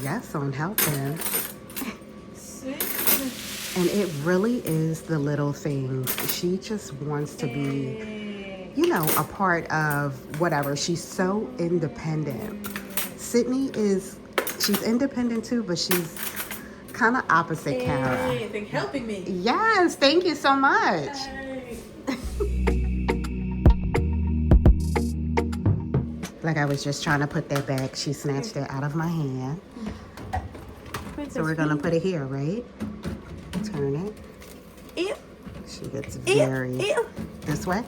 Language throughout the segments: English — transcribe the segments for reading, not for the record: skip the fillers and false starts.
yes on helping. Sweet. And it really is the little things. She just wants to be, you know, a part of whatever. She's so independent. Sydney she's independent too, but she's kind of opposite Kara. Hey, thanks for helping me. Yes, thank you so much. Hey. Like I was just trying to put that back. She snatched it out of my hand. So we're gonna put it here, right? Turn it. Ew. She gets very Ew. this way.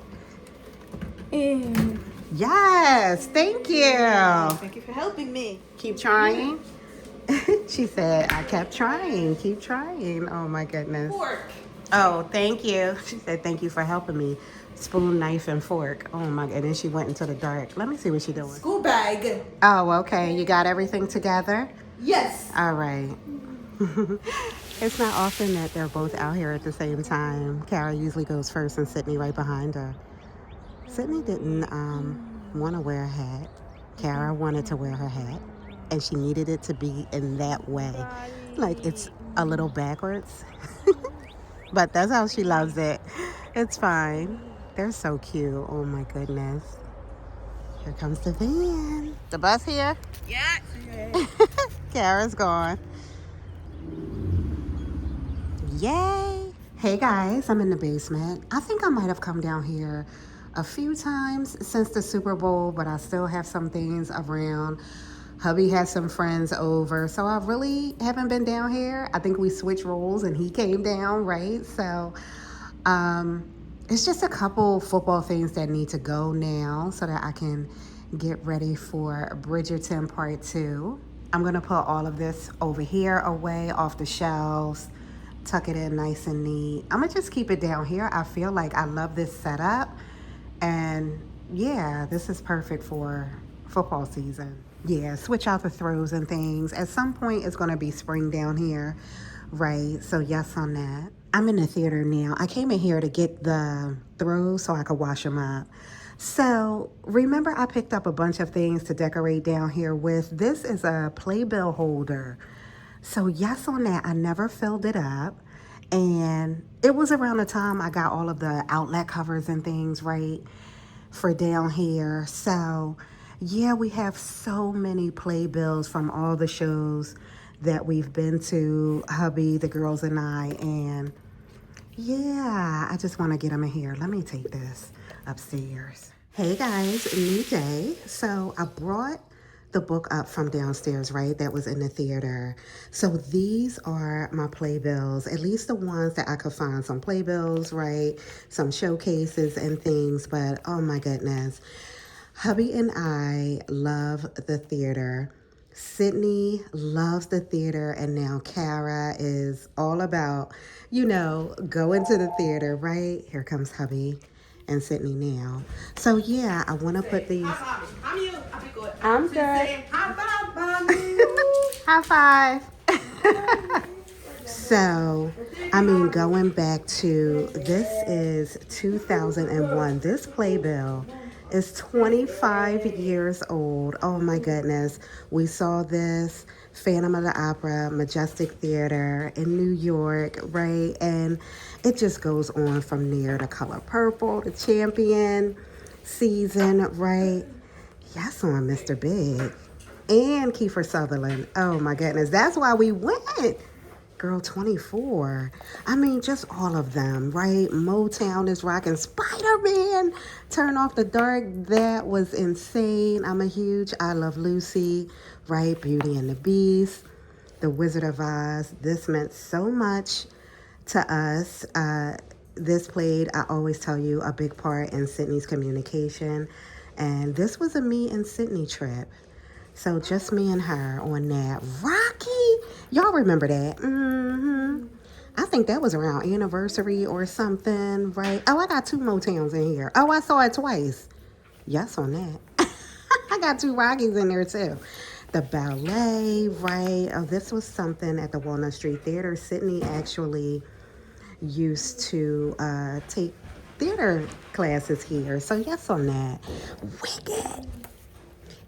Ew. Yes, thank you. Thank you for helping me. Keep trying. She said, I kept trying. Keep trying. Oh my goodness. Fork. Oh, thank you. She said, thank you for helping me. Spoon, knife, and fork. Oh my god. And then she went into the dark. Let me see what she's doing. School bag. Oh, okay. You got everything together? Yes. All right. It's not often that they're both out here at the same time. Kara usually goes first and Sydney right behind her. Sydney didn't want to wear a hat. Kara wanted to wear her hat, and she needed it to be in that way. Like it's a little backwards. But that's how she loves it. It's fine. They're so cute. Oh my goodness. Here comes the van. The bus here? Yeah. Kara's gone. Yay! Hey guys, I'm in the basement. I think I might have come down here a few times since the Super Bowl, but I still have some things around. Hubby has some friends over, so I really haven't been down here. I think we switched roles and he came down, right? So it's just a couple football things that need to go now so that I can get ready for Bridgerton Part 2. I'm gonna put all of this over here away off the shelves, tuck it in nice and neat. I'm gonna just keep it down here. I feel like I love this setup, and yeah, this is perfect for football season. Yeah, switch out the throws and things. At some point it's gonna be spring down here, right? So yes on that. I'm in the theater now. I came in here to get the throws so I could wash them up. So remember I picked up a bunch of things to decorate down here with. This is a playbill holder. So yes on that, I never filled it up. And it was around the time I got all of the outlet covers and things, right, for down here. So yeah, we have so many playbills from all the shows that we've been to, hubby, the girls, and I. And yeah, I just want to get them in here. Let me take this upstairs. Hey guys, new day. So I brought the book up from downstairs, right? That was in the theater. So these are my playbills, at least the ones that I could find. Some playbills, right? Some showcases and things, but oh my goodness. Hubby and I love the theater. Sydney loves the theater, and now Kara is all about, you know, going to the theater, right? Here comes hubby and Sydney now. So yeah, I want to put these. How you? I'll be good. I'm good. High five, mommy. High five. So, I mean, going back to, this is 2001. This playbill is 25 years old. Oh my goodness. We saw this Phantom of the Opera, Majestic Theater in New York, right? And it just goes on from there. The Color Purple, the Champion season, right? Yes, on Mr. Big and Kiefer Sutherland. Oh my goodness. That's why we went. Girl, 24. I mean, just all of them, right? Motown is rocking. Spider-Man, Turn Off the Dark. That was insane. I'm a huge I Love Lucy, right? Beauty and the Beast, The Wizard of Oz. This meant so much to us. This played, I always tell you, a big part in Sydney's communication. And this was a me and Sydney trip. So just me and her on that. Rocky, y'all remember that? I think that was around anniversary or something, right? Oh, I got 2 Motowns in here. Oh, I saw it twice. Yes on that. I got 2 Rockies in there too. The ballet, right? Oh, this was something at the Walnut Street Theater. Sydney actually used to take theater classes here. So yes on that. Wicked.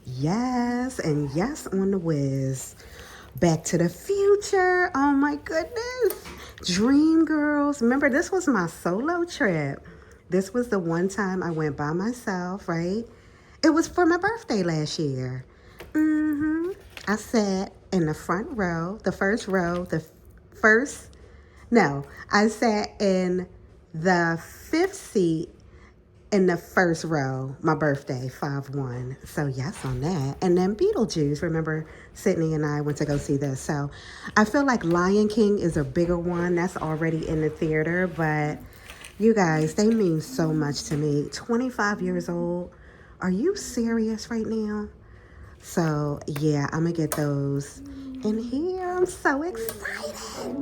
Yes, and yes on the Wiz. Back to the Future. Oh my goodness. Dream Girls. Remember, this was my solo trip. This was the one time I went by myself, right? It was for my birthday last year. I sat in the front row, the first row, first, no, I sat in the fifth seat in the first row, my birthday, 5-1. So yes on that. And then Beetlejuice, remember Sydney and I went to go see this. So I feel like Lion King is a bigger one. That's already in the theater. But you guys, they mean so much to me. 25 years old. Are you serious right now? So yeah, I'm going to get those in here. I'm so excited.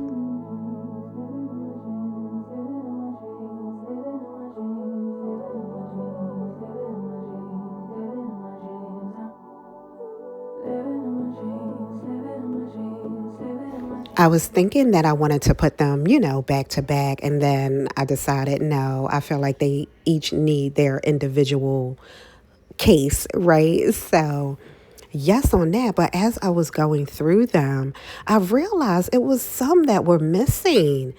I was thinking that I wanted to put them, back to back. And then I decided, no, I feel like they each need their individual case, right? So, yes on that. But as I was going through them, I realized it was some that were missing.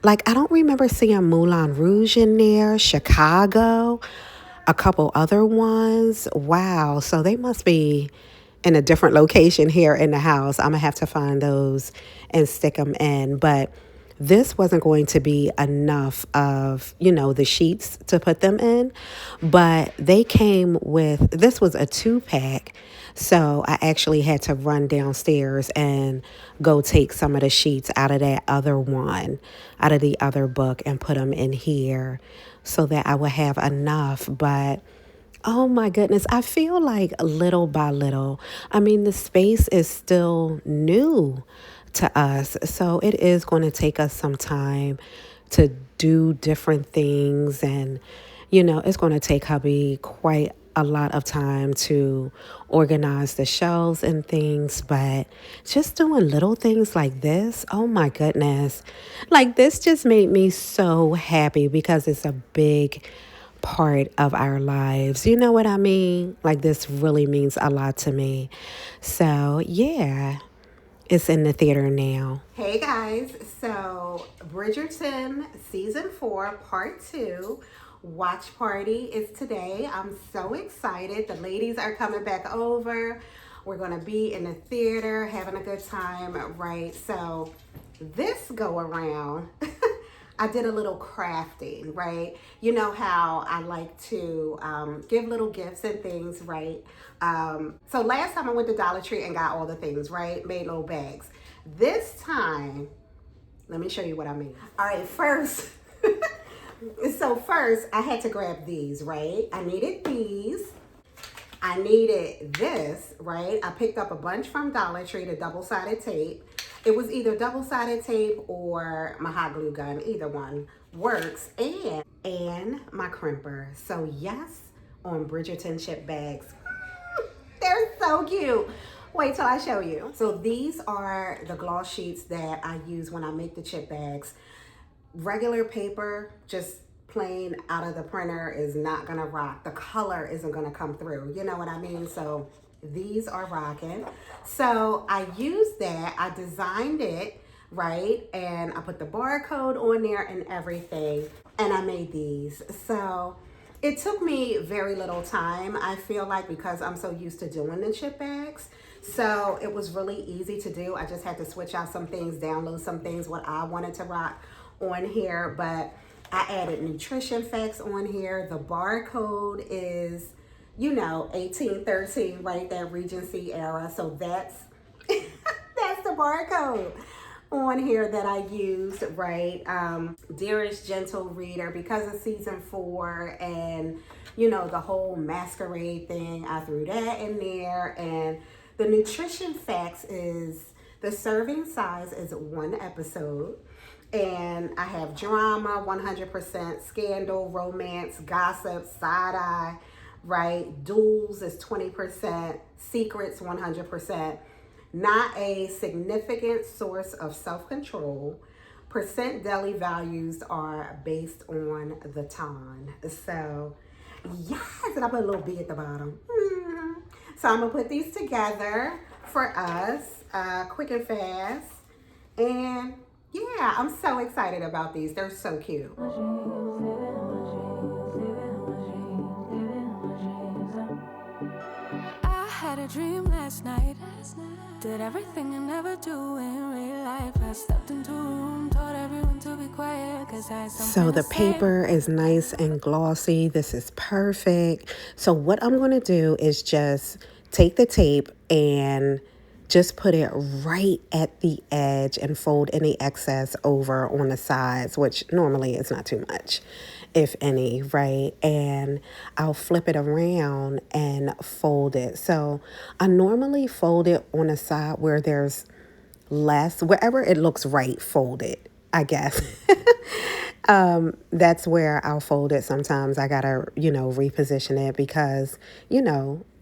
Like, I don't remember seeing Moulin Rouge in there, Chicago, a couple other ones. Wow. So they must be in a different location here in the house. I'm going to have to find those and stick them in. But this wasn't going to be enough of, the sheets to put them in. But they came with, this was a 2-pack. So I actually had to run downstairs and go take some of the sheets out of that other one, out of the other book, and put them in here so that I would have enough. But oh my goodness, I feel like little by little, I mean, the space is still new to us. So it is going to take us some time to do different things. And, it's going to take hubby quite a lot of time to organize the shelves and things. But just doing little things like this, oh my goodness, like this just made me so happy because it's a big part of our lives. You know what I mean? Like this really means a lot to me. So yeah, it's in the theater now. Hey guys, so Bridgerton season 4 part 2 watch party is today. I'm so excited. The ladies are coming back over. We're going to be in the theater having a good time, right? So this go around I did a little crafting, right? You know how I like to give little gifts and things, right? So last time I went to Dollar Tree and got all the things, right? Made little bags. This time, let me show you what I mean. All right, first, first I had to grab these, right? I needed these. I needed this, right? I picked up a bunch from Dollar Tree, the double-sided tape. It was either double-sided tape or my hot glue gun. Either one works. And my crimper. So yes, on Bridgerton CHIP bags. They're so cute. Wait till I show you. So these are the gloss sheets that I use when I make the CHIP bags. Regular paper, just plain out of the printer, is not gonna rock. The color isn't gonna come through. You know what I mean? So these are rocking. So I used that. I designed it, right? And I put the barcode on there and everything. And I made these. So it took me very little time, I feel like, because I'm so used to doing the CHIP bags. So it was really easy to do. I just had to switch out some things, download some things, what I wanted to rock on here. But I added nutrition facts on here. The barcode is, 1813, right? That Regency era. So that's that's the barcode on here that I used, right? Dearest Gentle Reader, because of season 4 and, the whole masquerade thing, I threw that in there. And the nutrition facts is the serving size is 1 episode. And I have drama, 100%, scandal, romance, gossip, side-eye, right? Duels is 20%, secrets, 100%. Not a significant source of self-control. Percent deli values are based on the ton. So, yes, and I put a little B at the bottom. So I'm going to put these together for us. quick and fast. And yeah, I'm so excited about these. They're so cute. I had a dream last night. Did everything I never do in real life. I stepped into a room, told everyone to be quiet, 'cause I had something So the to say. paper is nice and glossy. This is perfect. So what I'm going to do is just take the tape and just put it right at the edge and fold any excess over on the sides, which normally is not too much, if any, right? And I'll flip it around and fold it. So I normally fold it on the side where there's less, wherever it looks right, fold it, I guess. That's where I'll fold it. Sometimes I gotta, reposition it because,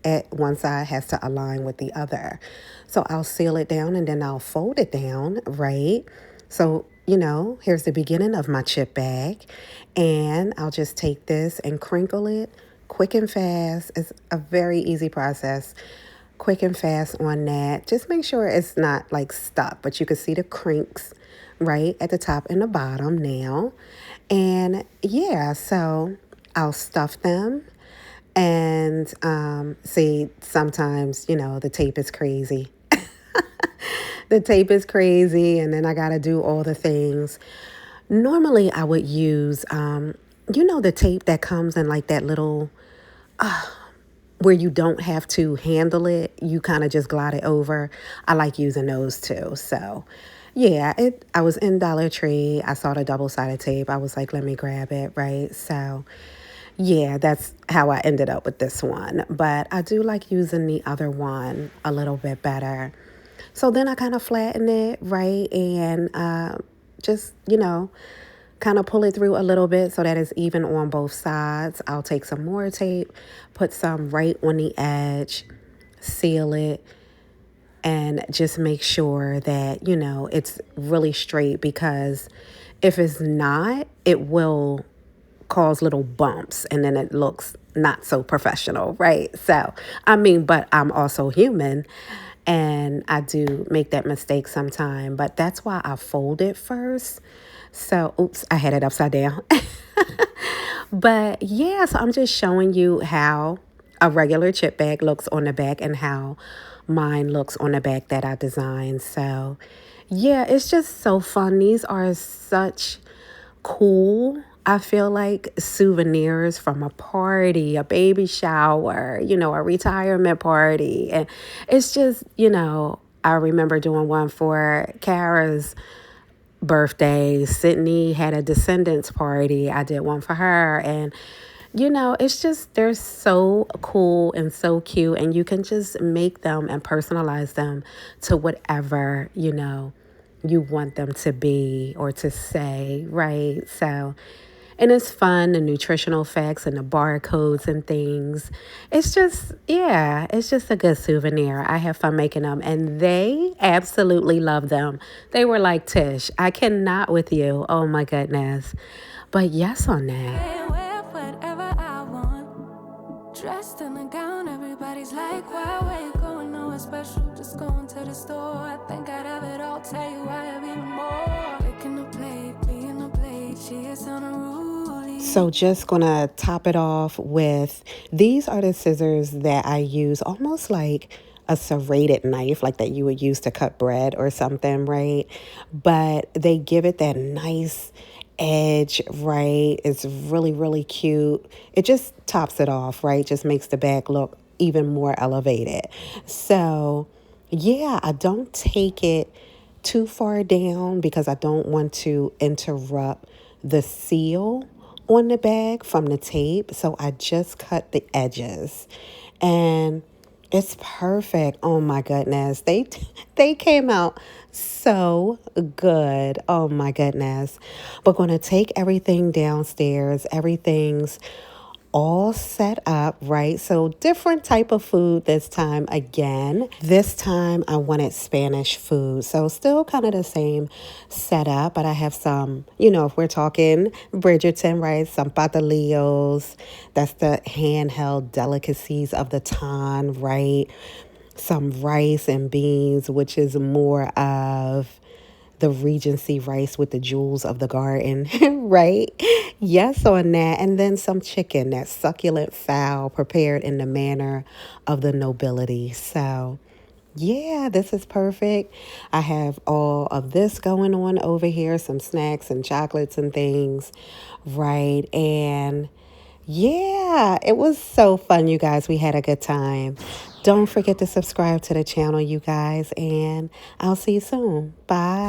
at one side has to align with the other. So I'll seal it down and then I'll fold it down, right? So, here's the beginning of my chip bag. And I'll just take this and crinkle it quick and fast. It's a very easy process. Quick and fast on that. Just make sure it's not like stuck, but you can see the crinks right at the top and the bottom now. And yeah, so I'll stuff them. And see, sometimes, the tape is crazy. The tape is crazy, and then I got to do all the things. Normally, I would use, the tape that comes in like that little, where you don't have to handle it. You kind of just glide it over. I like using those too. So, yeah, I was in Dollar Tree. I saw the double-sided tape. I was like, let me grab it, right? So, yeah, that's how I ended up with this one. But I do like using the other one a little bit better. So then I kind of flatten it, right? And just, kind of pull it through a little bit so that it's even on both sides. I'll take some more tape, put some right on the edge, seal it, and just make sure that, it's really straight, because if it's not, it will cause little bumps and then it looks not so professional, right? So, but I'm also human and I do make that mistake sometime, but that's why I fold it first. So, oops, I had it upside down. But yeah, so I'm just showing you how a regular chip bag looks on the back and how mine looks on the back that I designed. So yeah, it's just so fun. These are such cool, I feel like, souvenirs from a party, a baby shower, a retirement party. And it's just, I remember doing one for Kara's birthday. Sydney had a descendants party. I did one for her. And, it's just, they're so cool and so cute. And you can just make them and personalize them to whatever, you want them to be or to say, right? So, and it's fun, the nutritional facts and the barcodes and things. It's just, yeah, it's just a good souvenir. I have fun making them, and they absolutely love them. They were like, Tish, I cannot with you. Oh my goodness. But yes on that. Wear whatever I want. Dressed in a gown, everybody's like, why, where you going? Nowhere special, just going to the store. I think I'd have it all, tell you I have even more. Picking a plate, being a plate, she is on a rule. So just gonna top it off with, these are the scissors that I use, almost like a serrated knife, like that you would use to cut bread or something, right? But they give it that nice edge, right? It's really, really cute. It just tops it off, right? Just makes the bag look even more elevated. So yeah, I don't take it too far down because I don't want to interrupt the seal on the bag from the tape. So I just cut the edges and it's perfect. Oh my goodness. They came out so good. Oh my goodness. We're going to take everything downstairs. Everything's all set up, right? So different type of food this time again. This time I wanted Spanish food. So still kind of the same setup, but I have some, if we're talking Bridgerton, right? Some patillos. That's the handheld delicacies of the time, right? some rice and beans, which is more of the Regency rice with the jewels of the garden, right? Yes, on that. And then some chicken, that succulent fowl prepared in the manner of the nobility. So, yeah, this is perfect. I have all of this going on over here, some snacks and chocolates and things, right? And yeah, it was so fun, you guys. We had a good time. Don't forget to subscribe to the channel, you guys, and I'll see you soon. Bye.